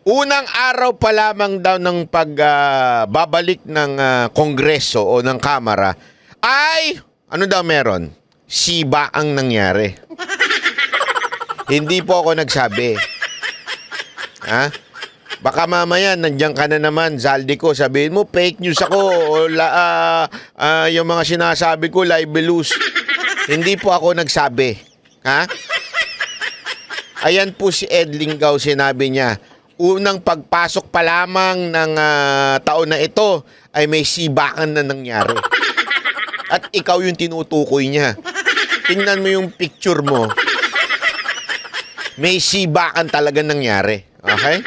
Unang araw pa lamang daw ng pagbabalik ng Kongreso o ng Kamara ay, ano daw meron? Siba ang nangyari. Hindi po ako nagsabi. Ha? Baka mamaya nandiyan ka na naman, Zaldico, sabihin mo fake news ako o yung mga sinasabi ko libelous. Hindi po ako nagsabi. Ha? Ayan po si Ed Lingaw, sinabi niya, unang pagpasok pa lamang ng taon na ito ay may sibakan na nangyari. At ikaw yung tinutukoy niya. Tingnan mo yung picture mo. May sibakan talaga nangyari. Okay?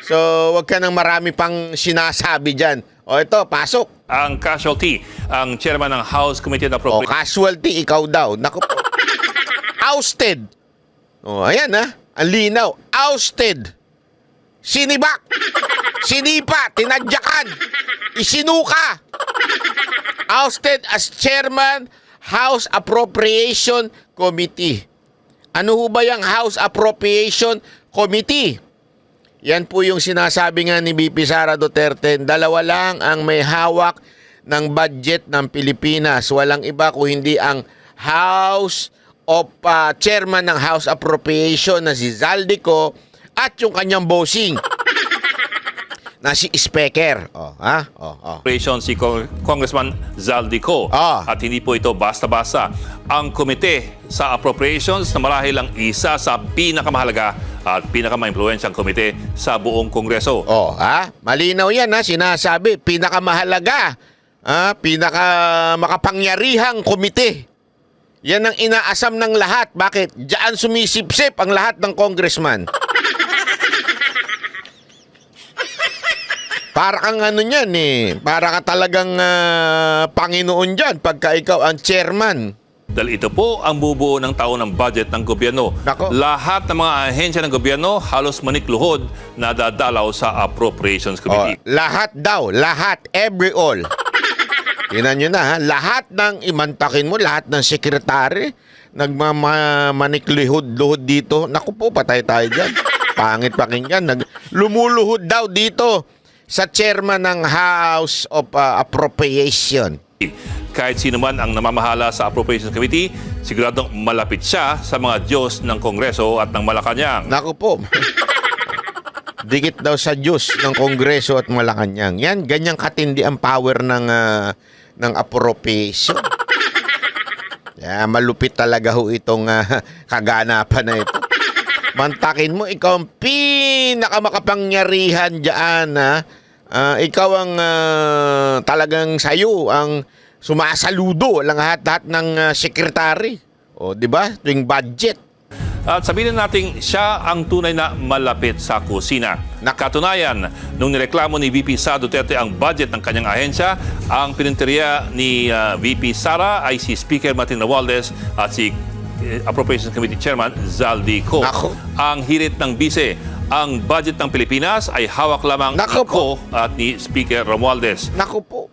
So, wag ka nang marami pang sinasabi dyan. O ito, pasok. Ang casualty, ang chairman ng House Committee on O, Appropriations. casualty, ikaw daw. Naku po. Ousted. O, ayan ha. Ang linaw. Ousted. Sinibak. Sinipa. Tinadyakan. Isinuka. Ousted as chairman, House Appropriation Committee. Ano ho ba yung House Appropriation Committee? Yan po yung sinasabi nga ni VP Sara Duterte. Dalawa lang ang may hawak ng budget ng Pilipinas. Walang iba kung hindi ang Chairman ng House Appropriation na si Zaldico at yung kanyang bossing na si Speaker. Appropriations si Congressman Zaldico. At hindi po ito basta-basta. Ang komite sa appropriations na marahil ang isa sa pinakamahalaga at pinakamaimpluwensyang komite sa buong Kongreso. Malinaw yan ha, sinasabi, pinakamahalaga, pinakamakapangyarihang komite. Yan ang inaasam ng lahat. Bakit? Diyan sumisipsip ang lahat ng congressman. Para kang ano niyan eh. Para ka talagang Panginoon dyan pagka ikaw ang chairman. Dahil ito po ang bubuo ng taon ng budget ng gobyerno. Nako. Lahat ng mga ahensya ng gobyerno halos manikluhod na dadalaw sa Appropriations Committee. Lahat daw. Lahat. Every all. Tingnan nyo na ha. Lahat ng imantakin mo, lahat ng sekretary, nagmamanikluhod dito. Naku po, patay tayo dyan. Pangit pakinggan. Lumuluhod daw dito sa chairman ng House of Appropriation. Kahit sino man ang namamahala sa Appropriations Committee, siguradong malapit siya sa mga Diyos ng Kongreso at ng Malacanang. Naku po. Dikit daw sa Diyos ng Kongreso at Malacanang. Yan, ganyang katindi ang power ng appropriation. Malupit talaga ho itong kaganapan na ito. Mantakin mo, ikaw ang pinakamakapangyarihan dyan. Ikaw ang talagang sayo, ang sumasaludo lang lahat ng sekretary. O, di ba? Tuwing budget. At sabihin natin, siya ang tunay na malapit sa kusina. Nakatunayan, nung nireklamo ni VP Sara Duterte ang budget ng kanyang ahensya, ang pininteriya ni VP Sara ay si Speaker Martin Romualdez at si Appropriations Committee Chairman Zaldico. Nako. Ang hirit ng bise, ang budget ng Pilipinas ay hawak lamang Nako po. at ni Speaker Romualdez. Naku po.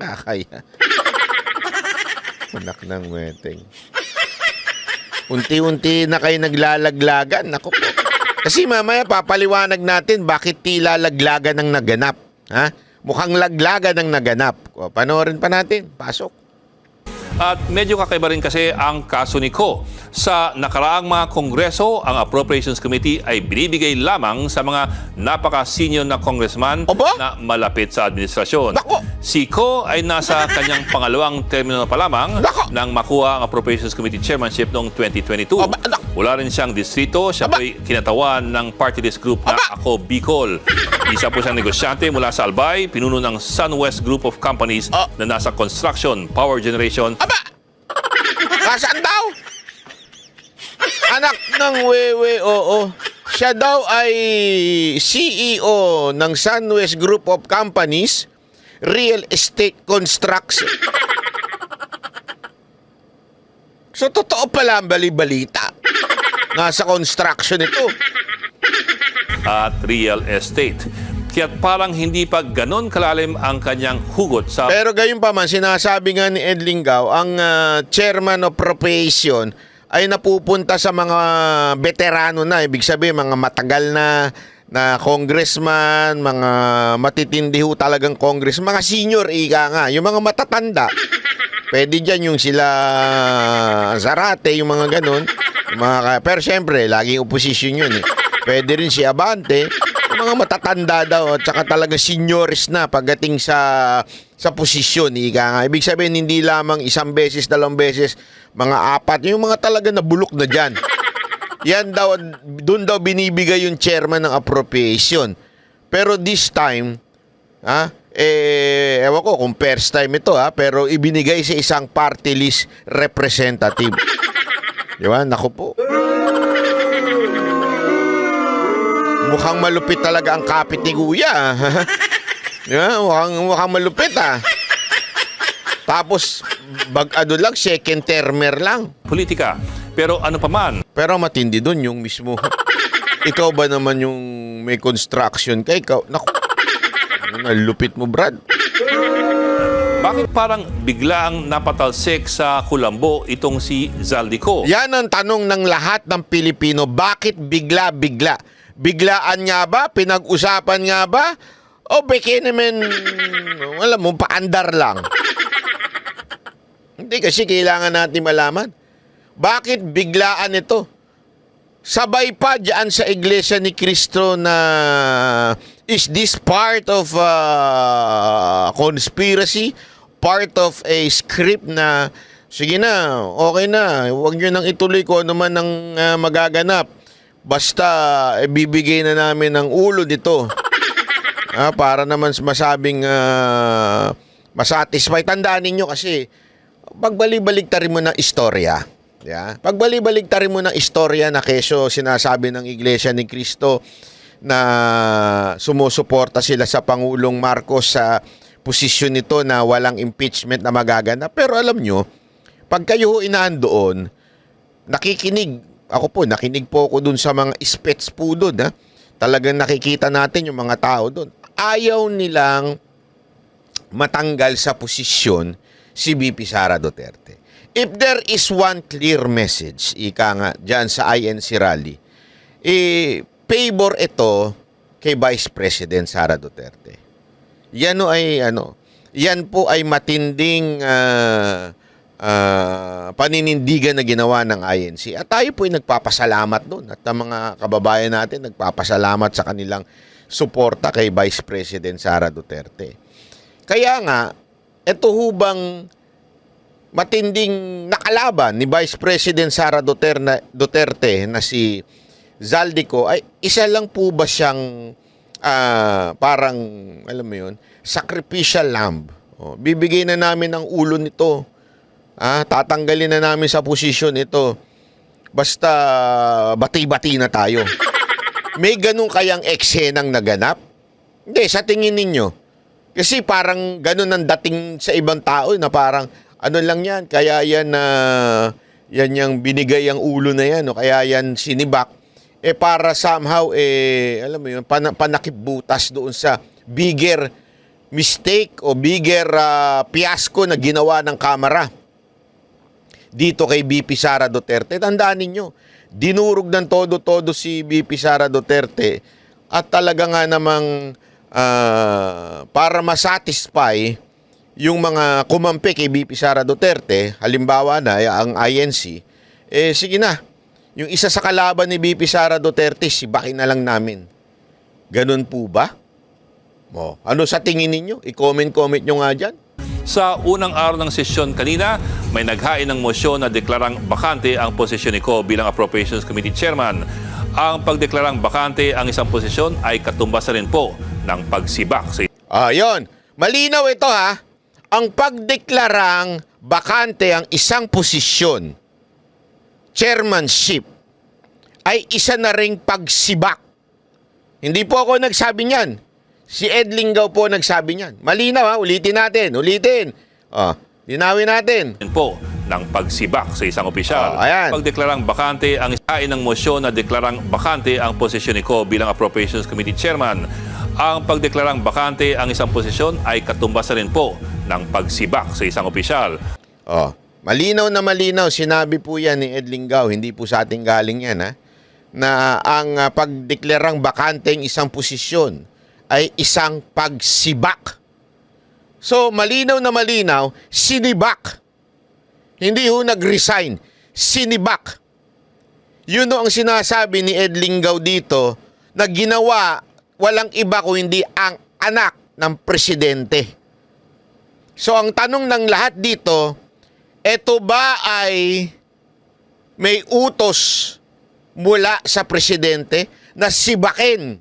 Nakakaya. Anak ng weteng. Unti-unti na kayo naglalaglagan. Naku po. Kasi mamaya papaliwanag natin bakit tila laglagan ang naganap. Ha? Mukhang laglagan ang naganap. Panoorin pa natin. Pasok. At medyo kakaiba rin kasi ang kaso ni Ko. Sa nakaraang mga kongreso, ang Appropriations Committee ay binibigay lamang sa mga napaka-senior na congressman Opo? na malapit sa administrasyon. Nako! Si Ko ay nasa kanyang pangalawang termino pa lamang Nako! nang makuha ang Appropriations Committee chairmanship noong 2022. Aba, nako! Wala rin siyang distrito. Siya Aba! po'y kinatawan ng party list group na Aba! Ako Bicol. Isa po siyang negosyante mula sa Albay, pinuno ng SunWest Group of Companies na nasa construction, power generation. Aba! Nasaan daw? Anak ng wewe, oo. Siya daw ay CEO ng SunWest Group of Companies, Real Estate Construction. So, totoo pala ang bali-balita. Nasa construction ito. At real estate. Kaya't parang hindi pa ganon kalalim ang kanyang hugot sa Pero gayon pa man, sinasabi nga ni Ed Lingaw, ang chairman of appropriation ay napupunta sa mga veterano na. Ibig sabihin, mga matagal na congressman, mga matitindi ho talagang congressman, mga senior, ika nga. Yung mga matatanda, pwede dyan yung sila Zarate, yung mga ganun. Yung mga, pero syempre, laging opposition yun eh. Pwede rin si Abante, yung mga matatanda daw, at saka talaga seniors na pagdating sa posisyon, ika nga. Ibig sabihin, hindi lamang isang beses, dalawang beses, mga apat, yung mga talaga nabulok na dyan. Yan daw, doon daw binibigay yung chairman ng appropriation. Pero this time, ewan ko kung first time ito pero ibinigay sa isang party list representative. Di ba? Naku po. Mukhang malupit talaga ang kapit ni Kuya. Di ba? Mukhang malupit Tapos, lang, second termer lang. Politika. Pero ano pa man, Pero matindi doon yung mismo. Ikaw ba naman yung may construction ka? Ikaw, naku, lupit mo, Brad. bakit parang biglaang napatalsik sa kulambo itong si Zaldico? Yan ang tanong ng lahat ng Pilipino. Bakit bigla-bigla? Biglaan nga ba? Pinag-usapan nga ba? O beke naman, alam mo, paandar lang. Hindi kasi kailangan natin malaman. Bakit biglaan ito? Sabay pa dyan sa Iglesia ni Cristo na is this part of conspiracy? Part of a script na sige na, okay na, huwag nyo nang ituloy ko ano man ang magaganap. Basta bibigay na namin ng ulo nito. Para naman masabing masatisfy. Tandaan ninyo kasi pagbalik-baliktarin mo ng istorya. Yeah. Pagbalik-baliktarin mo ng istorya na keso sinasabi ng Iglesia ni Cristo na sumusuporta sila sa Pangulong Marcos sa posisyon nito na walang impeachment na magaganap. Pero alam nyo, pag kayo inaan doon, nakikinig po ako dun sa mga spets po dun. Talagang nakikita natin yung mga tao dun. Ayaw nilang matanggal sa posisyon si VP Sara Duterte. If there is one clear message, ika nga, dyan sa INC rally, favor ito kay Vice President Sara Duterte. Yan po ay matinding paninindigan na ginawa ng INC. At tayo po ay nagpapasalamat doon. At ang mga kababayan natin nagpapasalamat sa kanilang suporta kay Vice President Sara Duterte. Kaya nga, ito hubang matinding nakalaban ni Vice President Sara Duterte na si Zaldico ay isa lang po ba siyang parang, alam mo yun, sacrificial lamb. Bibigay na namin ang ulo nito. Tatanggalin na namin sa posisyon ito. Basta bati-bati na tayo. May ganun kayang eksenang naganap? Hindi, sa tingin ninyo. Kasi parang ganun ang dating sa ibang tao na parang ano lang yan, kaya yan yan yung binigay ang ulo na yan, o kaya yan sinibak, para somehow, alam mo yun, panakipbutas doon sa bigger mistake o bigger fiasco na ginawa ng Kamara dito kay VP Sara Duterte. Tandaan ninyo, dinurog ng todo-todo si VP Sara Duterte at talaga nga namang para masatisfy yung mga kumampi kay VP Sara Duterte, halimbawa na ang INC, sige na, yung isa sa kalaban ni VP Sara Duterte, sibakin na lang namin. Ganun po ba? Ano sa tingin ninyo? I-comment nyo nga dyan. Sa unang araw ng sesyon kanina, may naghain ng mosyon na deklarang bakante ang posisyon ni Ko bilang Appropriations Committee Chairman. Ang pagdeklarang bakante ang isang posisyon ay katumbasan rin po ng pagsibak. Yun. Malinaw ito Ang pagdeklarang bakante ang isang posisyon, chairmanship, ay isa na ring pagsibak. Hindi po ako nagsabi niyan. Si Ed Lingaw po nagsabi niyan. Malinaw ulitin natin. Linawin natin. Po ng pagsibak sa isang opisyal. Ayan. Pagdeklarang bakante ang isain ng mosyon na deklarang bakante ang posisyon ni Ko bilang Appropriations Committee Chairman. Ang pagdeklarang bakante ang isang posisyon ay katumbasan rin po ng pagsibak sa isang opisyal. Malinaw na malinaw, sinabi po yan ni Ed Lingao, hindi po sa ating galing yan, ha? Na ang pagdeklarang bakante ng isang posisyon ay isang pagsibak. So, malinaw na malinaw, sinibak. Hindi ho nag-resign, sinibak. Yun ho ang sinasabi ni Ed Lingao dito na ginawa walang iba kung hindi ang anak ng presidente. So ang tanong ng lahat dito, eto ba ay may utos mula sa presidente na sibakin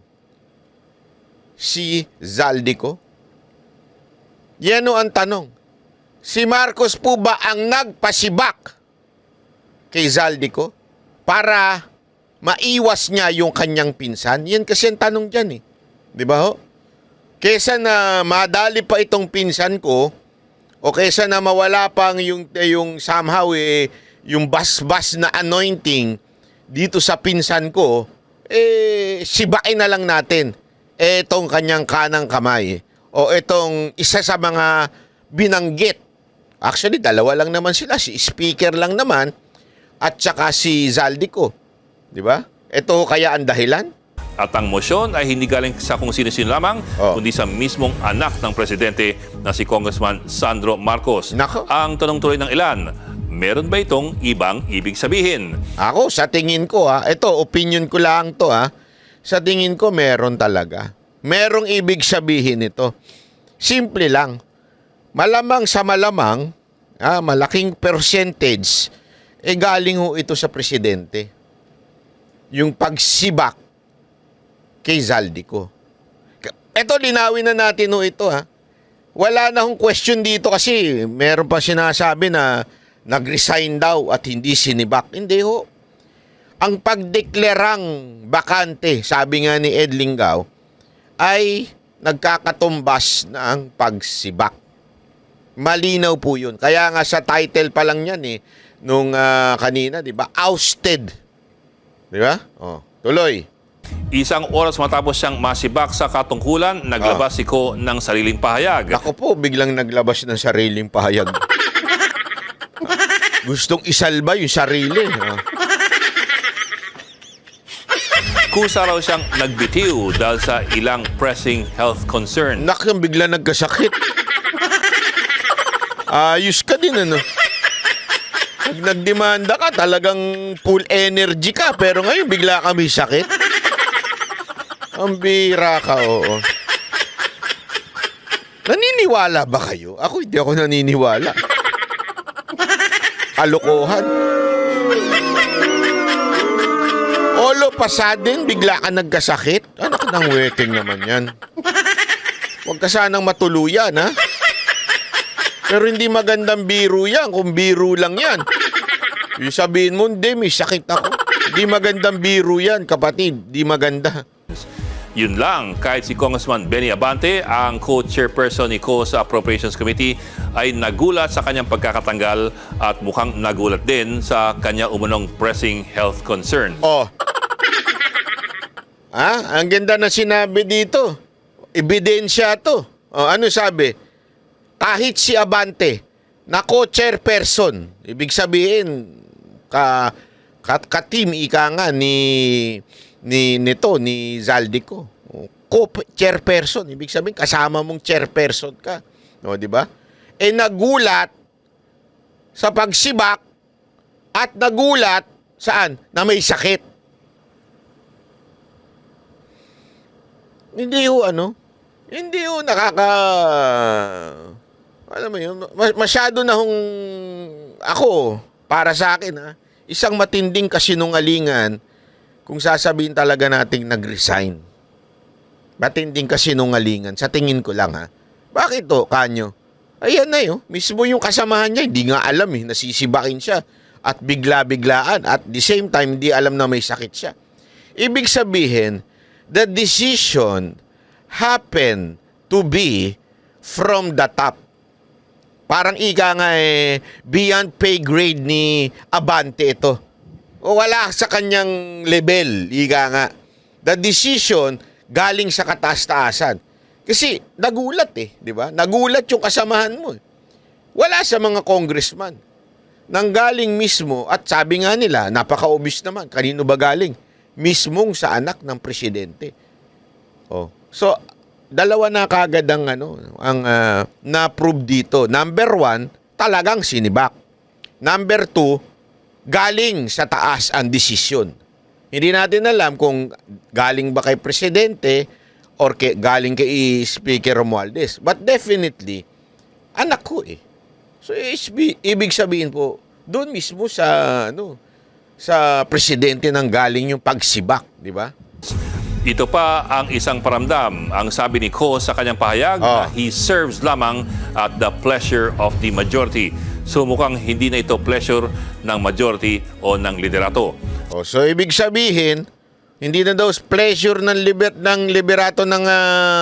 si Zaldico? Yan o ang tanong. Si Marcos po ba ang nagpasibak kay Zaldico para maiwas niya yung kanyang pinsan? Yan kasi ang tanong dyan eh. Di ba ho? Kesa na madali pa itong pinsan ko, o kesa na mawala pang yung somehow yung bas-bas na anointing dito sa pinsan ko, sibain na lang natin etong kanyang kanang kamay o etong isa sa mga binanggit. Actually, dalawa lang naman sila. Si speaker lang naman at saka si Zaldico. Di ba? Ito kaya ang dahilan? At ang motion ay hindi galing sa kung sino-sino lamang, kundi sa mismong anak ng presidente na si Congressman Sandro Marcos. Nako. Ang tanong tuloy ng ilan, meron ba itong ibang ibig sabihin? Ako, sa tingin ko ito, opinion ko lang to sa tingin ko meron talaga. Merong ibig sabihin ito. Simple lang. Malamang sa malamang, malaking percentage, galing ho ito sa presidente. Yung pagsibak kay Zaldico. Ito, linawin na natin ho ito Wala na hong question dito kasi meron pa sinasabi na nag-resign daw at hindi sinibak. Hindi ho. Ang pagdeklarang bakante, sabi nga ni Ed Lingao, ay nagkakatumbas ng pagsibak. Malinaw po yun. Kaya nga sa title pa lang yan nung kanina, di ba? Ousted. Di ba? Tuloy. Isang oras matapos siyang masibak sa katungkulan, naglabas si Ko ng sariling pahayag. Ako po, biglang naglabas ng sariling pahayag. Gustong isalba yung sarili. Kusa raw siyang nagbitiw dahil sa ilang pressing health concern. Nakang bigla nagkasakit. Ayos ka din, Pag nagdemanda ka, talagang full energy ka. Pero ngayon, bigla kami sakit. Ang bira ka, oo. Naniniwala ba kayo? Ako, hindi ako naniniwala. Kalokohan. All of a sudden, bigla ka nagkasakit? Anak ng weteng naman yan. Huwag ka sanang matuluyan, Pero hindi magandang biro yan kung biro lang yan. Yung sabihin mo, hindi, may sakit ako. Hindi magandang biro yan, kapatid. Hindi maganda. Yun lang, kahit si Congressman Benny Abante, ang co-chairperson ni Ko sa Appropriations Committee, ay nagulat sa kanyang pagkakatanggal at mukhang nagulat din sa kanya umunong pressing health concern. Ang ganda na sinabi dito. Ebidensya to. Ano sabi? Kahit si Abante na co-chairperson, ibig sabihin ka-team ika nga ni Zaldico. Co-chairperson, ibig sabihin kasama mong chairperson ka. No, di ba? Nagulat sa pagsibak at nagulat saan? Na may sakit. Hindi ho alam mo yun, masyado na hong ako, para sa akin isang matinding kasinungalingan kung sasabihin talaga nating nag-resign. Matinding kasinungalingan, sa tingin ko lang Bakit to, Kanyo? Ayan na mismo yung kasamahan niya, hindi nga alam nasisibakin siya at bigla-biglaan at the same time hindi alam na may sakit siya. Ibig sabihin, the decision happened to be from the top. Parang ika nga beyond pay grade ni Abante ito. O wala sa kanyang level, ika nga. The decision galing sa kataas-taasan. Kasi nagulat di ba? Nagulat yung kasamahan mo. Wala sa mga congressman. nanggaling mismo, at sabi nga nila, napaka-obvious naman, kanino ba galing? Mismong sa anak ng presidente. Oh. So, dalawa na kagad ang na-prove dito. Number 1, talagang sinibak. Number 2, galing sa taas ang desisyon. Hindi natin alam kung galing ba kay presidente or galing kay Speaker Romualdez. But definitely, anak ko eh. So, ibig sabihin po, doon mismo sa presidente nang galing yung pagsibak, di ba? Ito pa ang isang paramdam. Ang sabi ni Ko sa kanyang pahayag na he serves lamang at the pleasure of the majority. So mukhang hindi na ito pleasure ng majority o ng liderato. So ibig sabihin, hindi na daw pleasure ng liberato ng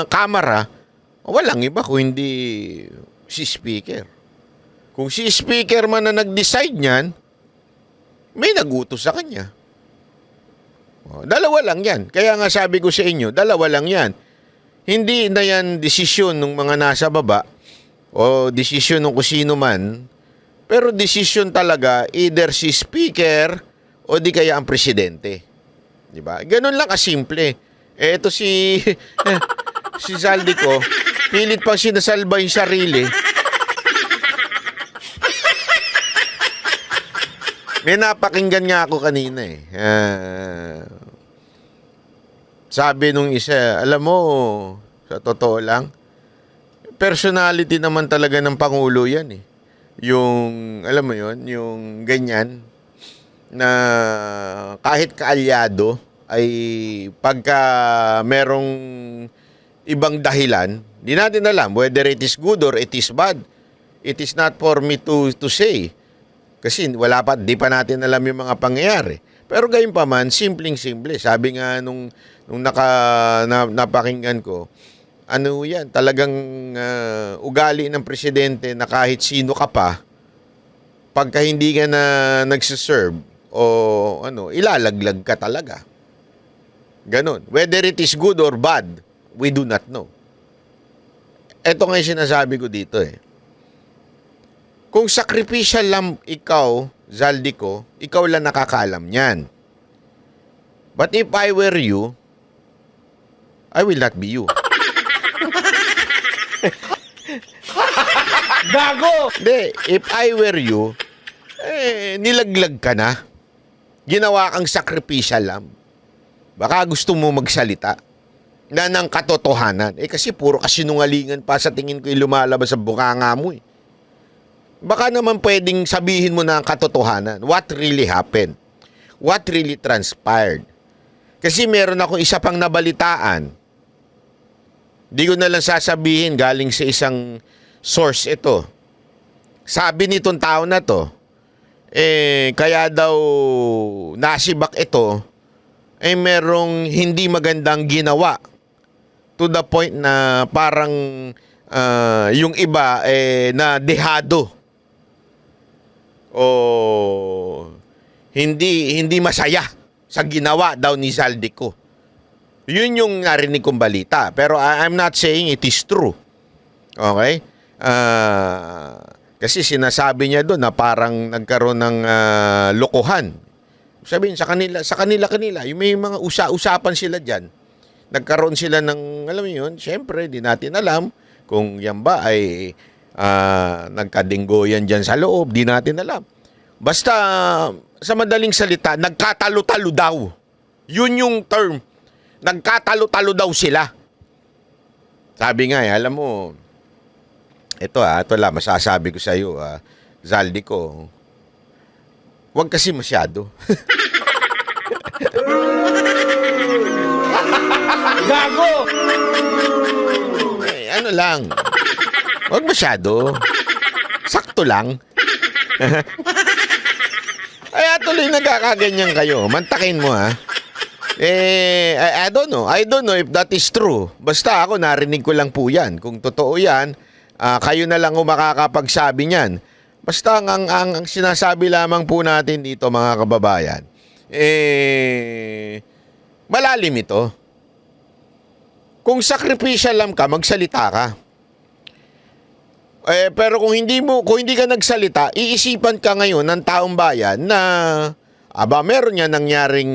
Kamara. Walang iba kung hindi si Speaker. Kung si Speaker man na nag-decide niyan, may nagutos sa kanya. Dalawa lang yan. Kaya nga sabi ko sa inyo, dalawa lang yan. Hindi na yan desisyon ng mga nasa baba o desisyon ng kusino man, pero desisyon talaga either si Speaker o di kaya ang presidente. Diba? Ganun lang kasimple. Ito si Zaldico, pilit pang sinasalba yung sarili. May napakinggan nga ako kanina eh. Sabi nung isa, alam mo, sa totoo lang, personality naman talaga ng Pangulo yan eh. Yung, alam mo yon, yung ganyan, na kahit kaalyado, ay pagka merong ibang dahilan, di natin alam whether it is good or it is bad. It is not for me to say. Kasi di pa natin alam yung mga pangyayari. Pero gayon pa man, simpleng-simple. Sabi nga nung napakinggan ko, ano yan, talagang ugali ng presidente na kahit sino ka pa, pagka hindi ka na nagsiserve, o ilalaglag ka talaga. Ganon. Whether it is good or bad, we do not know. Ito nga yung sinasabi ko dito eh. Kung sacrificial lang ikaw, Zaldico, ikaw lang nakakaalam niyan. But if I were you, I will not be you. Gago! Hindi, if I were you, nilaglag ka na. Ginawa kang sacrificial lang. Baka gusto mo magsalita na ng katotohanan. Kasi puro kasinungalingan pa sa tingin ko yung lumalabas sa bunganga mo eh. Baka naman pwedeng sabihin mo na ang katotohanan. What really happened? What really transpired? Kasi meron akong isa pang nabalitaan. Di ko na lang sasabihin, galing sa isang source ito. Sabi nitong tao na to, kaya daw nasibak ito, merong hindi magandang ginawa. To the point na parang yung iba na dehado. O hindi masaya sa ginawa daw ni Zaldico. Yun yung narinig kong balita. Pero I'm not saying it is true. Okay? Kasi sinasabi niya doon na parang nagkaroon ng lokohan. Sabihin sa kanila, yung may mga usapan sila diyan. Nagkaroon sila ng, alam mo yun, syempre, di natin alam kung yan ba ay nagkadinggoyan dyan sa loob, di natin alam. Basta, sa madaling salita, nagkatalo-talo daw. Yun yung term. Nagkatalo-talo daw sila. Sabi nga, alam mo, ito lang, masasabi ko sa iyo, Zaldico, huwag kasi masyado. Gago! Ano lang, huwag masyado. Sakto lang. Kaya tuloy nagkakaganyan kayo. Mantakin mo ha. I don't know. I don't know if that is true. Basta ako narinig ko lang po yan. Kung totoo yan, kayo na lang makakapagsabi niyan. Basta ang sinasabi lamang po natin dito mga kababayan, malalim ito. Kung sacrificial lang ka, magsalita ka. Pero kung hindi ka nagsalita, iisipan ka ngayon ng taong bayan na meron niya nangyaring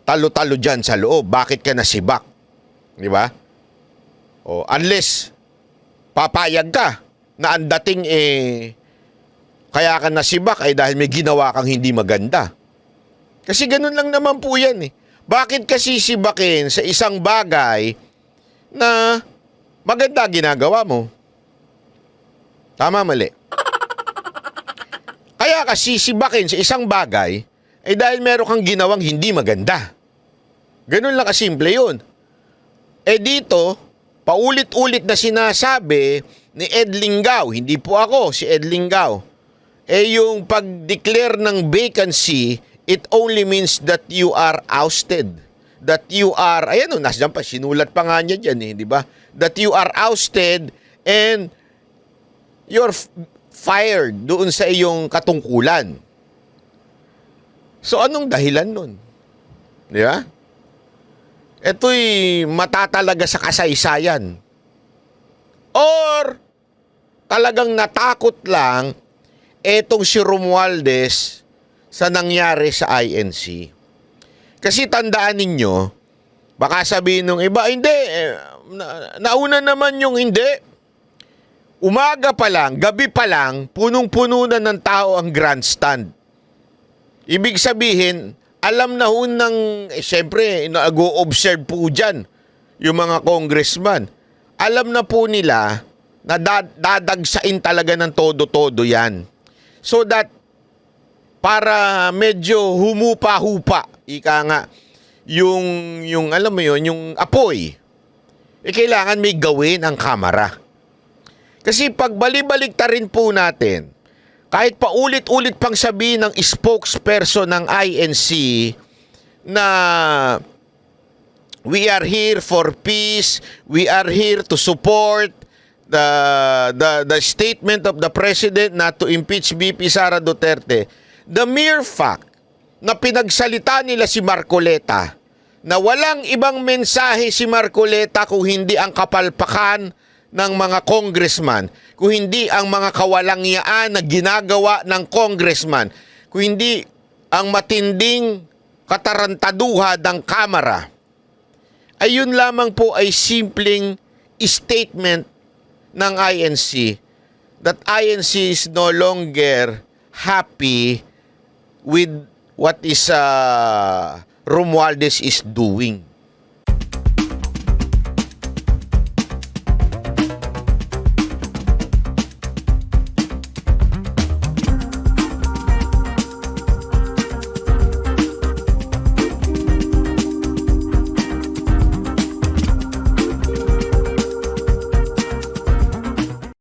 talo-talo diyan sa loob. Bakit ka nasibak? Di ba? Unless papayag ka na ang dating kaya ka nasibak ay dahil may ginawa kang hindi maganda. Kasi ganun lang naman po yan eh. Bakit ka sisibakin sa isang bagay na maganda ginagawa mo? Tama, mali. Kaya ka sisibakin sa isang bagay dahil meron kang ginawang hindi maganda. Ganun lang kasimple yun. Dito, paulit-ulit na sinasabi ni Ed Lingao, hindi po ako, si Ed Lingao, yung pag-declare ng vacancy, it only means that you are ousted. That you are, ayan o, nasaan pa, sinulat pa nga niya dyan di ba? That you are ousted and you're fired doon sa iyong katungkulan. So, anong dahilan nun? Di ba? Ito'y matatalaga sa kasaysayan. Or, talagang natakot lang etong si Romualdez sa nangyari sa INC. Kasi tandaan ninyo, baka sabihin nung iba, hindi, nauna naman yung hindi. Umaga pa lang, gabi pa lang, punong-puno na ng tao ang grandstand. Ibig sabihin, alam na ho ng, siyempre, nag-o-observe po dyan yung mga congressman. Alam na po nila na dadagsain talaga ng todo-todo yan. So that, para medyo humupa-hupa, ika nga, yung alam mo yun, yung apoy, kailangan may gawin ang kamera. Kasi pag bali-baliktarin po natin, kahit paulit-ulit pang sabihin ng spokesperson ng INC na we are here for peace, we are here to support the statement of the President not to impeach VP Sara Duterte, the mere fact na pinagsalita nila si Marcoleta na walang ibang mensahe si Marcoleta kung hindi ang kapalpakan ng mga congressman, kung hindi ang mga kawalangyaan na ginagawa ng congressman, kung hindi ang matinding katarantaduha ng Kamara, ayun lamang po ay simpleng statement ng INC that INC is no longer happy with what is Romualdez is doing.